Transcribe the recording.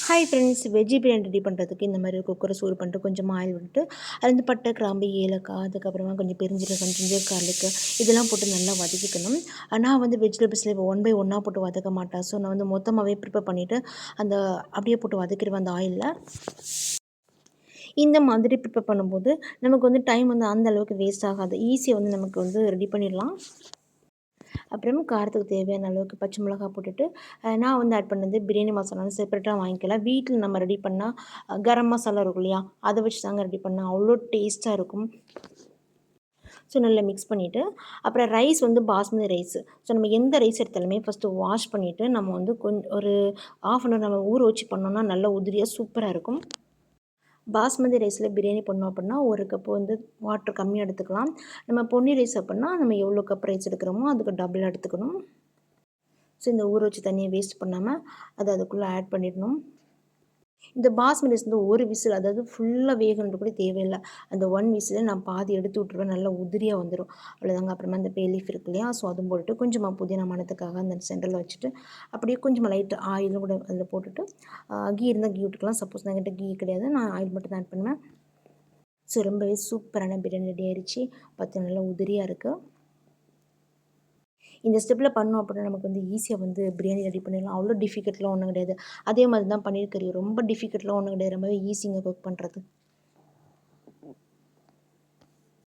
Hi friends, veggie biryani ready பண்ணுறதுக்கு இந்த மாதிரி குக்கரை சூடு பண்ணிட்டு கொஞ்சம் ஆயில் விட்டு அது வந்து பட்டை, கிராம்பு, ஏலக்காய், அதுக்கப்புறமா கொஞ்சம் பெருஞ்சீரகம், ஜிஞ்சர் கார்லிக்கு இதெல்லாம் போட்டு நல்லா வதக்கிக்கணும். நான் வந்து வெஜிடபிள்ஸில் இப்போ ஒன் பை ஒன்னாக போட்டு வதக்க மாட்டேன். ஸோ நான் வந்து மொத்தமாகவே ப்ரிப்பேர் பண்ணிவிட்டு அந்த அப்படியே போட்டு வதக்கிடுவேன் அந்த ஆயிலில். இந்த மாதிரி ப்ரிப்பேர் பண்ணும்போது நமக்கு வந்து டைம் வந்து அந்த அளவுக்கு வேஸ்ட் ஆகாது. ஈஸியாக வந்து நமக்கு வந்து ரெடி பண்ணிடலாம். அப்புறமா காரத்துக்கு தேவையான அளவுக்கு பச்சை மிளகாய் போட்டுட்டு நான் வந்து ஆட் பண்ணது பிரியாணி மசாலா வந்து செப்பரேட்டாக வாங்கிக்கலாம். வீட்டில் நம்ம ரெடி பண்ணால் கரம் மசாலா இருக்கும் இல்லையா, அதை வச்சு தாங்க ரெடி பண்ணால் அவ்வளோ டேஸ்ட்டாக இருக்கும். ஸோ நல்லா மிக்ஸ் பண்ணிவிட்டு அப்புறம் ரைஸ் வந்து பாஸ்மதி ரைஸு. ஸோ நம்ம எந்த ரைஸ் எடுத்தாலுமே ஃபஸ்ட்டு வாஷ் பண்ணிவிட்டு நம்ம வந்து ஒரு ½ அன் ஹவர் நம்ம ஊற வச்சு பண்ணோம்னா நல்லா உதிரியாக சூப்பராக இருக்கும். பாஸ்மதி ரைஸில் பிரியாணி பண்ணோம் அப்படின்னா ஒரு கப்பு வந்து வாட்டர் கம்மியாக எடுத்துக்கலாம். நம்ம பொன்னி ரைஸ் அப்படின்னா நம்ம எவ்வளோ கப் ரைஸ் எடுக்கிறோமோ அதுக்கு டபுள் எடுத்துக்கணும். ஸோ இந்த ஊற வச்ச தண்ணியை வேஸ்ட் பண்ணாமல் அதை அதுக்குள்ளே ஆட் பண்ணிடணும். இந்த பாஸ்மதி ரைஸ் வந்து ஒரு விசில், அதாவது ஃபுல்லாக வேகணுன்ற கூட தேவையில்லை. அந்த ஒன் விசில் நான் பாதி எடுத்து விட்ருவேன், நல்லா உதிரியாக வந்துடும். அவ்வளோதாங்க. அப்புறமா அந்த பே லீஃப் இருக்கு இல்லையா, ஸோ அதுவும் போட்டுட்டு கொஞ்சமாக புதினா மணத்துக்காக அந்த சென்டரில் வச்சுட்டு அப்படியே கொஞ்சமாக லைட்டு ஆயிலும் கூட அதில் போட்டுட்டு கீ இருந்தால் கீ விட்டுக்கலாம். சப்போஸ் என்கிட்ட கீ கிடையாது, நான் ஆயில் மட்டும் தான் ஆட் பண்ணுவேன். ஸோ ரொம்பவே சூப்பரான பிரியாணி ரெடி ஆயிடுச்சு. பார்த்து நல்லா உதிரியாக இருக்குது. இந்த ஸ்டெப்பில் பண்ணோம் அப்படின்னா நமக்கு வந்து ஈஸியாக வந்து பிரியாணி ரெடி பண்ணிடலாம். அவ்வளோ டிஃபிகல்ட்லாம் ஒன்றும் கிடையாது. அதே மாதிரி தான் பன்னீர் கறி ரொம்ப டிஃபிகல்ட்லாம் ஒன்றும் கிடையாது. ரொம்பவே ஈஸிங்க குக் பண்ணுறது.